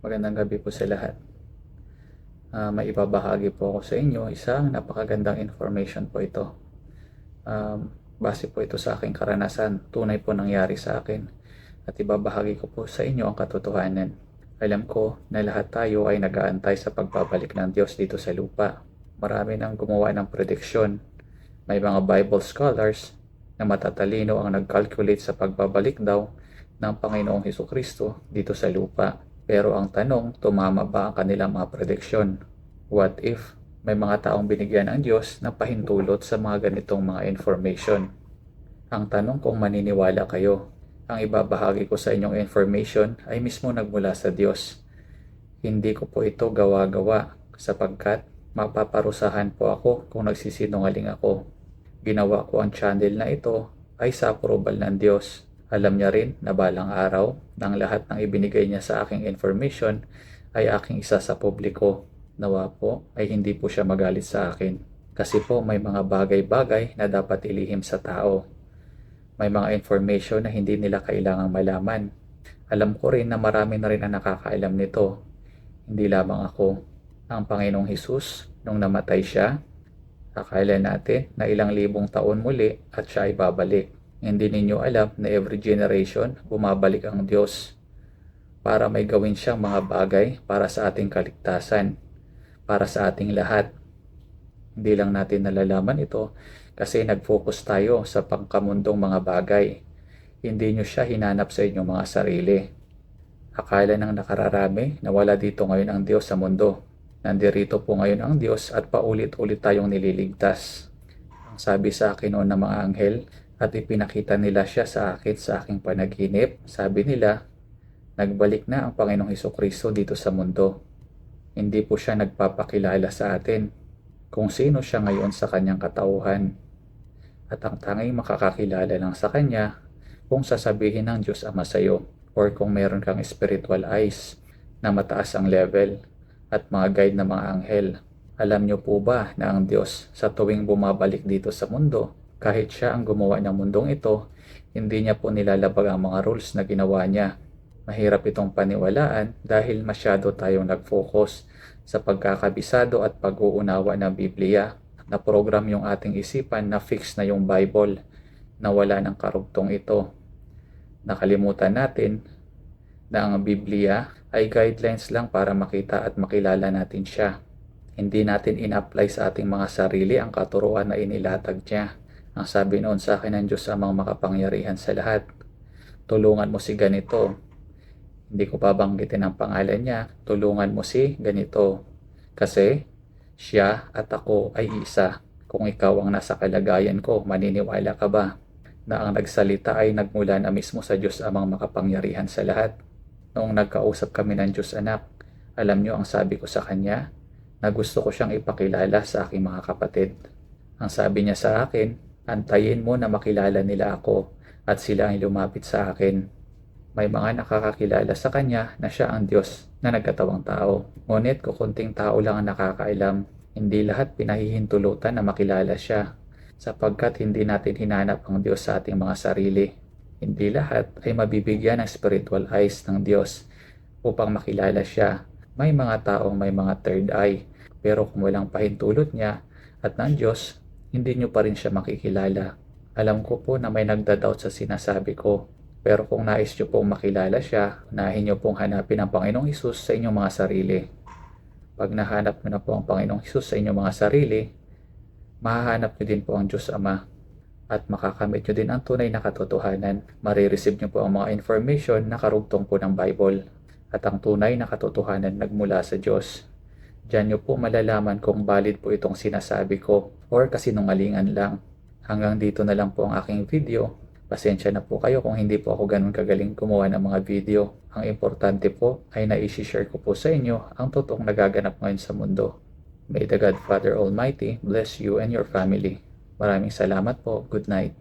Magandang gabi po sa lahat. May ibabahagi po ako sa inyo, isang napakagandang information po ito. Base po ito sa aking karanasan, tunay po nangyari sa akin. At ibabahagi ko po sa inyo ang katotohanan. Alam ko na lahat tayo ay nag-aantay sa pagbabalik ng Diyos dito sa lupa. Marami nang gumawa ng prediksyon. May mga Bible scholars na matatalino ang nag-calculate sa pagbabalik daw ng Panginoong Hesukristo dito sa lupa. Pero ang tanong, tumama ba ang kanilang mga prediksyon? What if may mga taong binigyan ng Diyos na pahintulot sa mga ganitong mga information? Ang tanong kung maniniwala kayo. Ang ibabahagi ko sa inyong information ay mismo nagmula sa Diyos. Hindi ko po ito gawa-gawa sapagkat mapaparusahan po ako kung nagsisinungaling ako. Ginawa ko ang channel na ito ay sa approval ng Diyos. Alam niya rin na balang araw ng lahat ng ibinigay niya sa aking information ay aking isa sa publiko. Nawa po ay hindi po siya magalit sa akin. Kasi po may mga bagay-bagay na dapat ilihim sa tao. May mga information na hindi nila kailangang malaman. Alam ko rin na marami na rin ang nakakaalam nito. Hindi lamang ako. Ang Panginoong Hesus, nung namatay siya, akala natin na ilang libong taon muli at siya ay babalik. Hindi ninyo alam na every generation bumabalik ang Diyos para may gawin siyang mga bagay para sa ating kaligtasan, para sa ating lahat. Hindi lang natin nalalaman ito kasi nag-focus tayo sa pangkamundong mga bagay. Hindi nyo siya hinanap sa inyong mga sarili. Akala ng nakararami na wala dito ngayon ang Diyos sa mundo. Nandirito po ngayon ang Diyos at paulit-ulit tayong nililigtas. Ang sabi sa akin noon ng mga anghel, at ipinakita nila siya sa akin sa aking panaginip. Sabi nila, nagbalik na ang Panginoong Hesukristo dito sa mundo. Hindi po siya nagpapakilala sa atin kung sino siya ngayon sa kanyang katauhan. At ang tanging makakakilala lang sa kanya kung sasabihin ng Diyos Ama sa iyo or kung meron kang spiritual eyes na mataas ang level at mga guide na mga anghel. Alam niyo po ba na ang Diyos sa tuwing bumabalik dito sa mundo, kahit siya ang gumawa ng mundong ito, hindi niya po nilalabag ang mga rules na ginawa niya. Mahirap itong paniwalaan dahil masyado tayong nag-focus sa pagkakabisado at pag-uunawa ng Biblia. Na-program yung ating isipan na fix na yung Bible, na wala ng karugtong ito. Nakalimutan natin na ang Biblia ay guidelines lang para makita at makilala natin siya. Hindi natin in-apply sa ating mga sarili ang katuruan na inilatag niya. Ang sabi noon sa akin ng Diyos Amang makapangyarihan sa lahat, tulungan mo si ganito. Hindi ko babanggitin ang pangalan niya, tulungan mo si ganito. Kasi siya at ako ay isa. Kung ikaw ang nasa kalagayan ko, maniniwala ka ba na ang nagsalita ay nagmula na mismo sa Diyos Amang makapangyarihan sa lahat? Noong nagkausap kami ng Diyos Anak, alam niyo ang sabi ko sa kanya, na gusto ko siyang ipakilala sa aking mga kapatid. Ang sabi niya sa akin, antayin mo na makilala nila ako at sila ang lumapit sa akin. May mga nakakakilala sa kanya na siya ang Diyos na nagkatawang tao. Ngunit kukunting tao lang ang nakakailam. Hindi lahat pinahihintulutan na makilala siya sapagkat hindi natin hinanap ang Diyos sa ating mga sarili. Hindi lahat ay mabibigyan ng spiritual eyes ng Diyos upang makilala siya. May mga taong may mga third eye, pero kung walang pahintulot niya at ng Diyos, hindi nyo pa rin siya makikilala. Alam ko po na may nagda-doubt sa sinasabi ko, pero kung nais nyo pong makilala siya, unahin nyo pong hanapin ang Panginoong Hesus sa inyong mga sarili. Pag nahanap nyo na po ang Panginoong Hesus sa inyong mga sarili, mahahanap nyo din po ang Diyos Ama at makakamit nyo din ang tunay na katotohanan. Marireceive nyo po ang mga information na karugtong po ng Bible at ang tunay na katotohanan nagmula sa Diyos. Diyan nyo po malalaman kung valid po itong sinasabi ko or kasinungalingan lang. Hanggang dito na lang po ang aking video. Pasensya na po kayo kung hindi po ako ganun kagaling gumawa ng mga video. Ang importante po ay na-share ko po sa inyo ang totoong nagaganap ngayon sa mundo. May the God Father Almighty bless you and your family. Maraming salamat po. Good night.